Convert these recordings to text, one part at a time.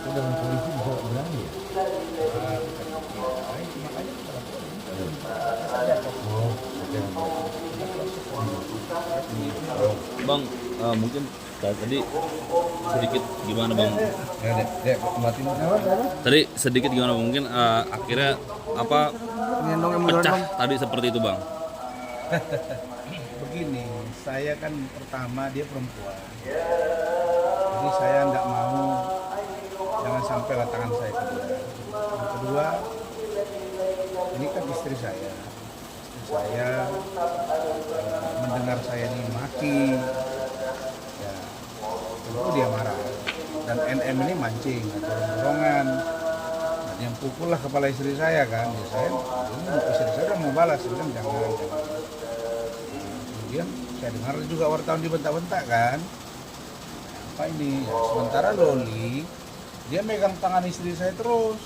Dengan polisi bisa berani ya? Bang, mungkin tadi sedikit gimana bang? Tadi sedikit gimana bang? Mungkin akhirnya apa pecah tadi seperti itu bang? Begini, saya kan pertama dia perempuan, jadi saya nggak mau jangan sampai tangan saya kedua. Yang kedua, ini kan istri saya mendengar saya dimaki, ya tentu dia marah. Dan NM ini mancing, dorong-dorongan, dan yang pukul lah kepala istri saya kan. Ya saya, istri saya udah mau balas, saya bilang jangan. Kemudian saya dengar juga wartawan dibentak-bentak kan, apa ini? Ya, sementara Loli dia megang tangan istri saya terus,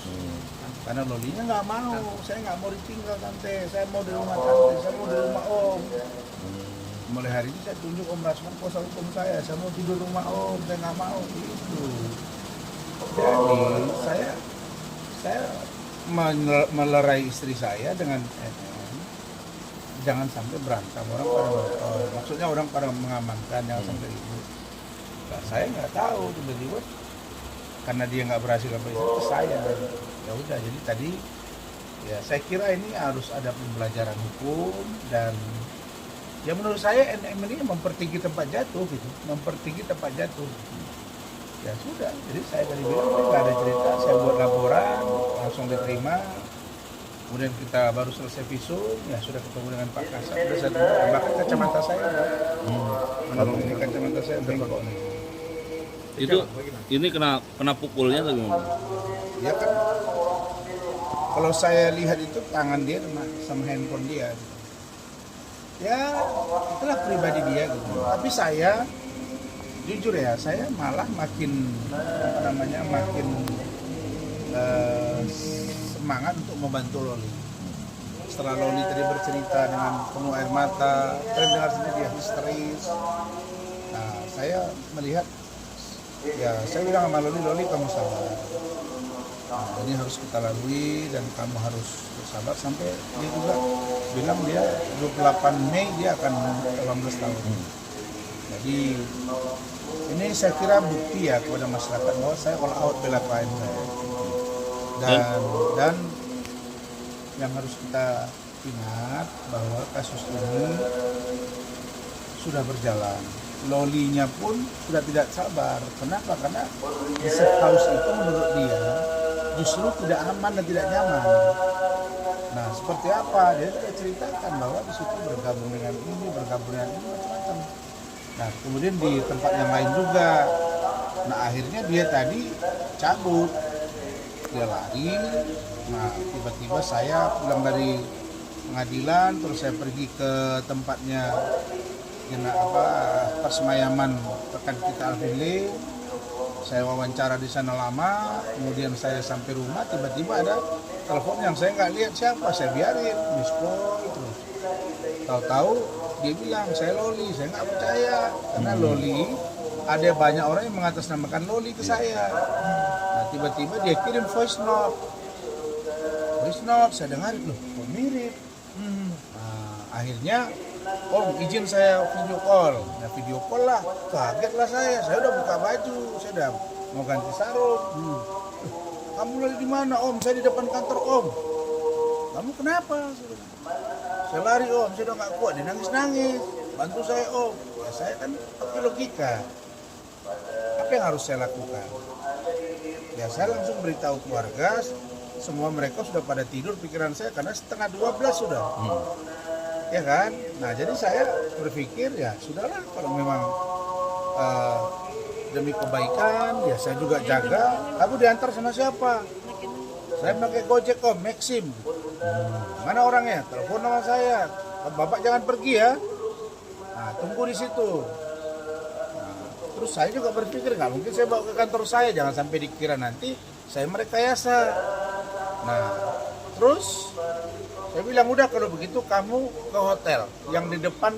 karena Lolinya nggak mau, saya nggak mau ditinggal tante, saya mau di rumah tante, saya mau di rumah om. Mulai hari ini saya tunjuk Om Rasman kuasa hukum saya mau tidur rumah om, saya nggak mau gitu. Jadi saya melerai istri saya dengan jangan sampai berantem maksudnya orang pada mengamankan yang sampai itu. Nah, saya nggak tahu tiba-tiba karena dia nggak berhasil apa itu saya, ya udah. Jadi tadi ya saya kira ini harus ada pembelajaran hukum, dan ya menurut saya NM ini mempertinggi tempat jatuh gitu, ya sudah. Jadi saya tadi bilang nggak ada cerita, saya buat laporan langsung diterima. Kemudian kita baru selesai visum, ya sudah ketemu dengan Pak Kasat, sudah saya tunjukkan, bahkan kacamata saya, ini kacamata saya bengkok. Itu ini kena pukulnya atau gimana? Ya kan, kalau saya lihat itu tangan dia sama handphone dia. Ya itulah pribadi dia gitu. Tapi saya jujur ya, saya malah makin semangat untuk membantu Loli. Setelah Loli tadi bercerita dengan penuh air mata, terdengar sendiri dia histeris. Nah, saya melihat, ya saya bilang sama Loli kamu sabar. Nah, ini harus kita lalui dan kamu harus bersabar. Sampai dia juga bilang dia 28 Mei dia akan 18 tahun. Jadi ini saya kira bukti ya kepada masyarakat bahwa saya all out bela klien saya. Dan yang harus kita ingat bahwa kasus ini sudah berjalan. Lolinya pun sudah tidak sabar. Kenapa? Karena di safe house itu menurut dia justru tidak aman dan tidak nyaman. Nah, seperti apa? Dia sudah ceritakan bahwa di situ bergabung dengan ini macam-macam. Nah, kemudian di tempat yang lain juga. Nah, akhirnya dia tadi cabut. Dia lari. Nah, tiba-tiba saya pulang dari pengadilan, terus saya pergi ke tempatnya persemayaman rekan kita Alvin Lee. Saya wawancara di sana lama, kemudian saya sampai rumah, tiba-tiba ada telepon yang saya nggak lihat siapa, saya biarin miss call terus. Tahu-tahu dia bilang saya Loli, saya nggak percaya karena Loli ada banyak orang yang mengatasnamakan Loli ke saya. Nah, tiba-tiba dia kirim voice note, saya dengar loh, kok mirip. Nah, akhirnya Om izin saya video call. Nah, video call lah, kagetlah saya udah buka baju, saya udah mau ganti sarung. Kamu lagi di mana Om? Saya di depan kantor Om. Kamu kenapa? Saya lari Om, saya udah nggak kuat, dia nangis. bantu saya om. Ya saya kan pakai logika. Apa yang harus saya lakukan? Ya saya langsung beritahu keluarga, semua mereka sudah pada tidur pikiran saya karena 11:30 sudah. Ya kan? Nah jadi saya berpikir ya sudahlah kalau memang demi kebaikan, ya saya juga jaga. Kamu diantar sama siapa? Saya pakai Gojek om, Maxim. Mana orangnya? Telepon sama saya. Bapak jangan pergi ya. Nah, tunggu di situ. Nah, terus saya juga berpikir nggak mungkin saya bawa ke kantor saya, jangan sampai dikira nanti saya merekayasa. Nah, terus saya bilang udah kalau begitu kamu ke hotel yang di depan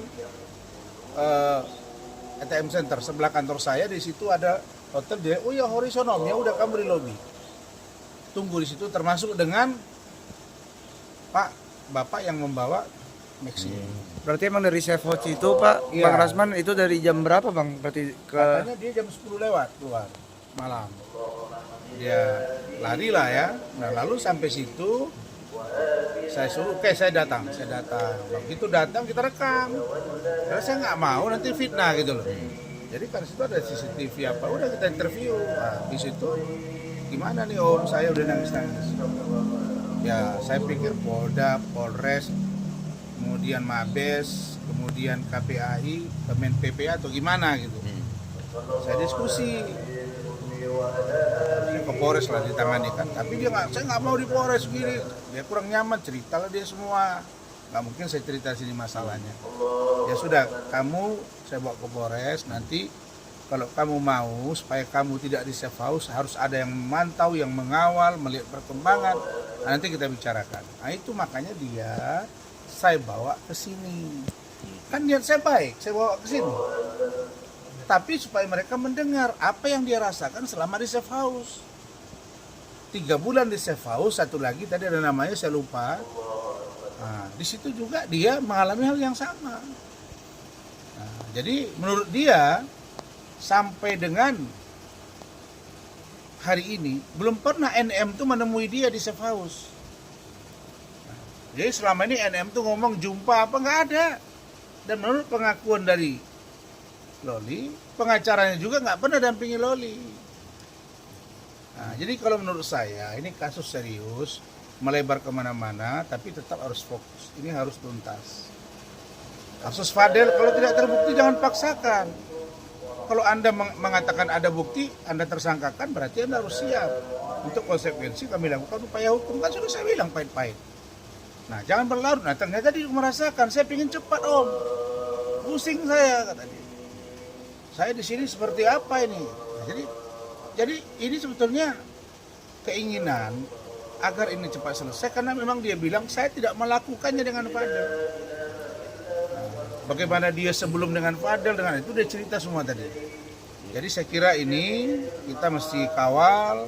ATM Center sebelah kantor saya, di situ ada hotel dia. Oh ya horizontal, ya udah kamu di lobi. Tunggu di situ termasuk dengan Bapak yang membawa Maxim. Berarti emang dari safe house itu Pak, Iya. Bang Rasman itu dari jam berapa Bang? Berarti Katanya dia jam 10 lewat keluar malam. Dia lari lah ya. Nah lalu sampai situ saya suruh, oke saya datang. Begitu datang kita rekam. Karena saya nggak mau nanti fitnah gitu loh. Jadi kan situ ada CCTV apa, udah kita interview. Nah, di situ gimana nih om, saya udah nangis. Ya saya pikir Polda, Polres, kemudian Mabes, kemudian KPAI, Kemen PPA atau gimana gitu. Saya diskusi. Saya ke Polres lah ditangani kan, tapi dia saya nggak mau di Polres gini, dia kurang nyaman, ceritalah dia semua, nggak mungkin saya cerita sini masalahnya. Ya sudah, saya bawa ke Polres, nanti kalau kamu mau supaya kamu tidak di safe house harus ada yang memantau, yang mengawal, melihat perkembangan, nah, nanti kita bicarakan. Nah itu makanya saya bawa ke sini, kan niat saya baik, saya bawa ke sini. Tapi supaya mereka mendengar apa yang dia rasakan selama di safe house. 3 bulan di safe house, satu lagi tadi ada namanya saya lupa. Nah, di situ juga dia mengalami hal yang sama. Nah, jadi menurut dia sampai dengan hari ini belum pernah NM tuh menemui dia di safe house. Nah, jadi selama ini NM tuh ngomong jumpa apa nggak ada. Dan menurut pengakuan dari Loli, pengacaranya juga nggak pernah dampingi Loli. Nah, jadi kalau menurut saya ini kasus serius, melebar kemana-mana, tapi tetap harus fokus. Ini harus tuntas. Kasus Fadel kalau tidak terbukti jangan paksakan. Kalau Anda mengatakan ada bukti, Anda tersangkakan, berarti Anda harus siap. Untuk konsekuensi kami lakukan upaya hukum, kan sudah saya bilang pahit-pahit. Nah jangan berlarut, nah ternyata dia merasakan, saya ingin cepat om. Pusing saya, kata dia. Saya di sini seperti apa ini? Nah, jadi ini sebetulnya keinginan agar ini cepat selesai karena memang dia bilang saya tidak melakukannya dengan Fadel. Bagaimana dia sebelum dengan Fadel dengan itu dia cerita semua tadi. Jadi saya kira ini kita mesti kawal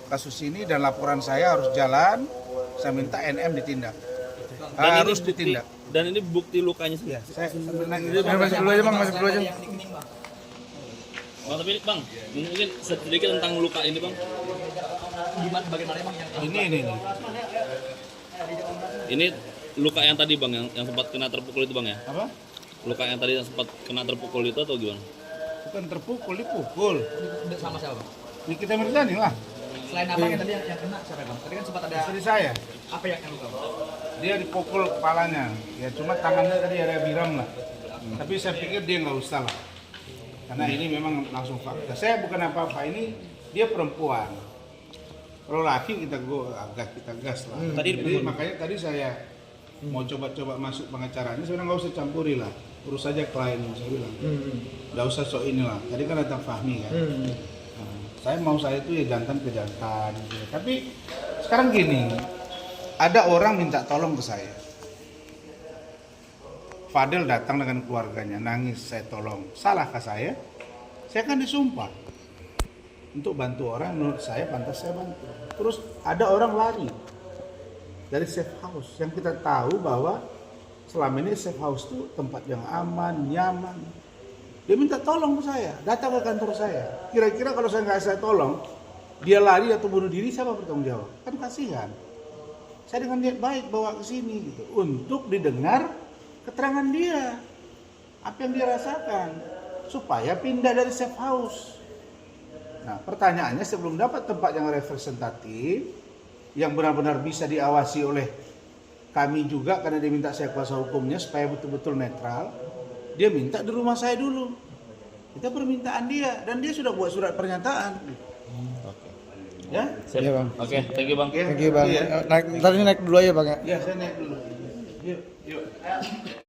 kasus ini dan laporan saya harus jalan. Saya minta NM ditindak. Harus ditindak. Dan ini bukti lukanya sih. Ya, saya masuk dulu aja Bang, masuk dulu aja. Bang, tapi Bang, mungkin sedikit tentang luka ini Bang. Bagaimana Bang yang ini. Ini luka yang tadi Bang, yang sempat kena terpukul itu Bang ya? Apa? Luka yang tadi yang sempat kena terpukul itu atau gimana? Bukan terpukul, dipukul. sama siapa Bang? Nikita Mirzani lah. Selain abang yang tadi yang kena siapa Bang? Tadi kan sempat ada Istri saya. apa yang luka Bang? Dia dipukul kepalanya. Ya cuma tangannya tadi ada biram lah. Tapi saya pikir dia nggak usah lah. Karena ini memang langsung fakta. Saya bukan apa-apa, ini dia perempuan. Kalau laki kita gas lah. Jadi makanya tadi saya mau coba-coba masuk pengacaranya, sebenarnya nggak usah campuri lah. Urus saja klien, saya bilang. Nggak usah sok inilah. Tadi kan datang Fahmi kan. Nah, saya itu ya jantan ke jantan. Gitu. Tapi sekarang gini, ada orang minta tolong ke saya. Fadel datang dengan keluarganya, nangis, saya tolong. Salahkah saya? Saya kan disumpah untuk bantu orang, menurut saya pantas saya bantu. Terus ada orang lari dari safe house yang kita tahu bahwa selama ini safe house itu tempat yang aman, nyaman. Dia minta tolong ke saya, datang ke kantor saya. Kira-kira kalau saya nggak saya tolong, dia lari atau bunuh diri, siapa bertanggung jawab? Kan kasihan. Saya dengan niat baik bawa ke sini gitu, untuk didengar keterangan dia. apa yang dia rasakan supaya pindah dari safe house. Nah, pertanyaannya sebelum dapat tempat yang representatif, yang benar-benar bisa diawasi oleh kami juga karena dia minta saya kuasa hukumnya supaya betul-betul netral, dia minta di rumah saya dulu. Itu permintaan dia dan dia sudah buat surat pernyataan. Ya? Sip. Iya, Bang. Oke, thank you Bang. Thank you bang. Iya. Ntar ini naik dulu aja bang ya. Ya, saya naik dulu. Yuk, yuk.